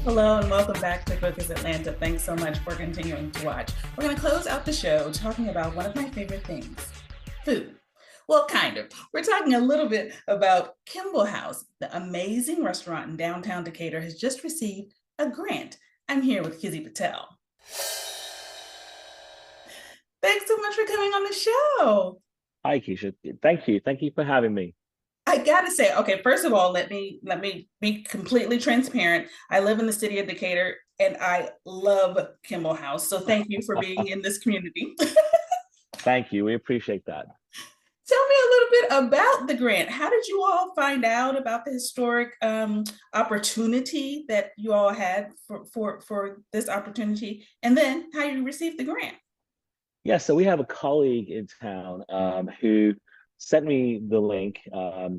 Hello and welcome back to Focus Atlanta. Thanks so much for continuing to watch. We're going to close out the show talking about one of my favorite things, food. Well, kind of. We're talking a little bit about Kimball House. The amazing restaurant in downtown Decatur has just received a grant. I'm here with Kizzy Patel. Thanks so much for coming on the show. Hi, Keisha. Thank you. Thank you for having me. I gotta say, okay, first of all, let me be completely transparent. I live in the city of Decatur and I love Kimball House. So thank you for being in this community. Thank you. We appreciate that. Tell me a little bit about the grant. How did you all find out about the historic opportunity that you all had for this opportunity, and then how you received the grant? Yeah, so we have a colleague in town who sent me the link.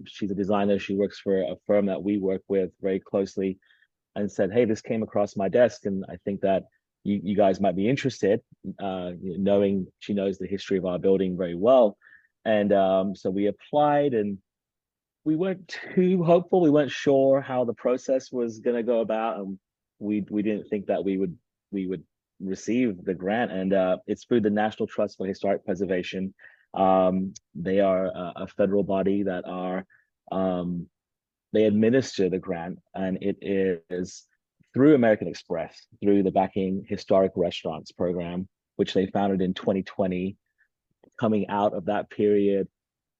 She's a designer. She works for a firm that we work with very closely and said, hey, this came across my desk, and I think that you guys might be interested, knowing she knows the history of our building very well. And so we applied and we weren't too hopeful. We weren't sure how the process was going to go about, and we didn't think that we would receive the grant. And it's through the National Trust for Historic Preservation. They are a federal body that are they administer the grant, and it is through American Express, through the Backing Historic Restaurants program, which they founded in 2020. Coming out of that period,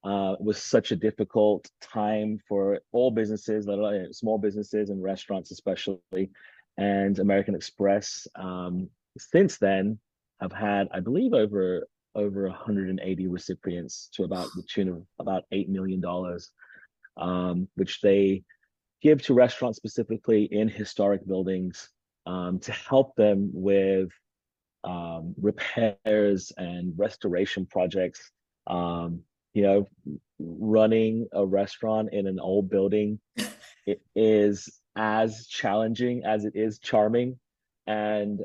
was such a difficult time for all businesses, let alone small businesses and restaurants especially. And American Express, since then, have had, I believe, over 180 recipients to about the tune of about $8 million, which they give to restaurants specifically in historic buildings, to help them with repairs and restoration projects. You know, running a restaurant in an old building, it is as challenging as it is charming. And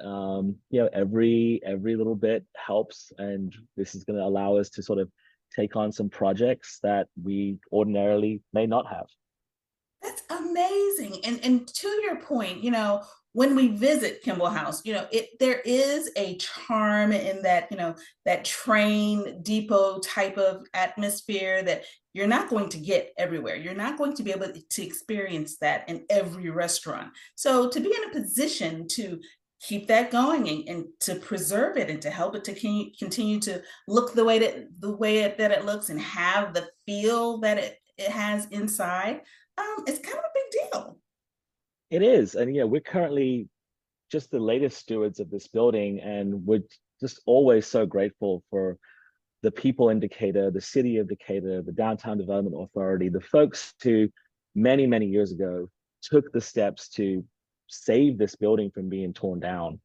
every little bit helps. And this is going to allow us to sort of take on some projects that we ordinarily may not have. That's amazing. And to your point, when we visit Kimball House, there is a charm in that, that train depot type of atmosphere that you're not going to get everywhere. You're not going to be able to experience that in every restaurant. So to be in a position to keep that going and to preserve it and to help it to continue to look that it looks and have the feel that it has inside, it's kind of a big deal. It is. And yeah, we're currently just the latest stewards of this building, and we're just always so grateful for the people in Decatur, the city of Decatur, the Downtown Development Authority, the folks who many, many years ago took the steps to save this building from being torn down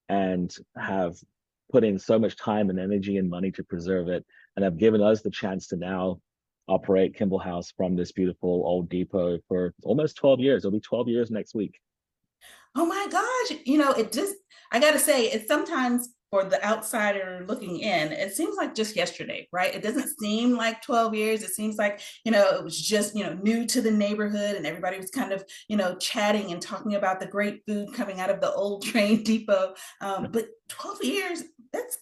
and have put in so much time and energy and money to preserve it, and have given us the chance to now operate Kimball House from this beautiful old depot for almost 12 years. It'll be 12 years next week. Oh my gosh, it just, I gotta say, it's sometimes for the outsider looking in, it seems like just yesterday, right? It doesn't seem like 12 years. It seems like, it was just, new to the neighborhood and everybody was kind of, chatting and talking about the great food coming out of the old train depot. But 12 years, that's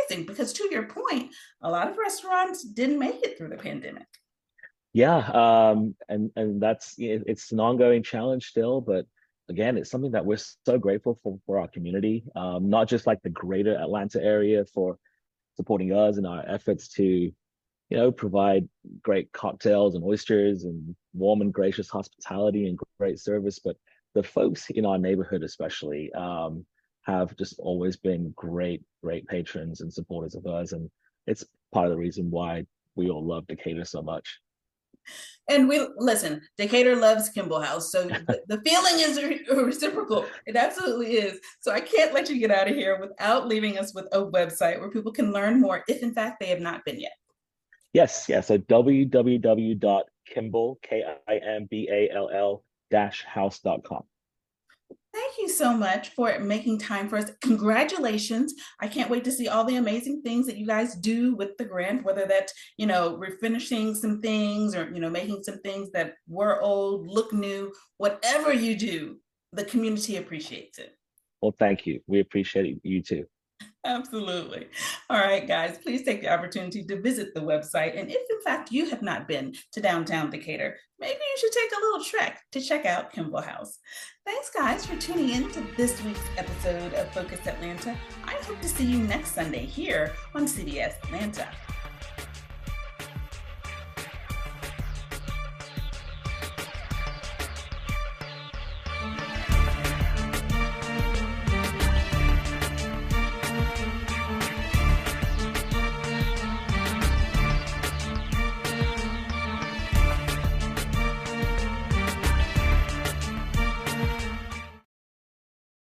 amazing because to your point, a lot of restaurants didn't make it through the pandemic. Yeah, and that's it's an ongoing challenge still, but again, it's something that we're so grateful for our community, not just like the greater Atlanta area for supporting us in our efforts to, provide great cocktails and oysters and warm and gracious hospitality and great service, but the folks in our neighborhood especially, have just always been great, great patrons and supporters of us, and it's part of the reason why we all love Decatur so much. And we listen, Decatur loves Kimball House. So the feeling is reciprocal. It absolutely is. So I can't let you get out of here without leaving us with a website where people can learn more if in fact they have not been yet. Yes, yes. So www.kimball, Kimball house.com. Thank you so much for making time for us. Congratulations. I can't wait to see all the amazing things that you guys do with the grant, whether that's, refinishing some things or, making some things that were old look new, whatever you do. The community appreciates it. Well, thank you. We appreciate it. You too. Absolutely. All right, guys, please take the opportunity to visit the website. And if in fact you have not been to downtown Decatur, maybe you should take a little trek to check out Kimball House. Thanks, guys, for tuning in to this week's episode of Focus Atlanta. I hope to see you next Sunday here on CBS Atlanta.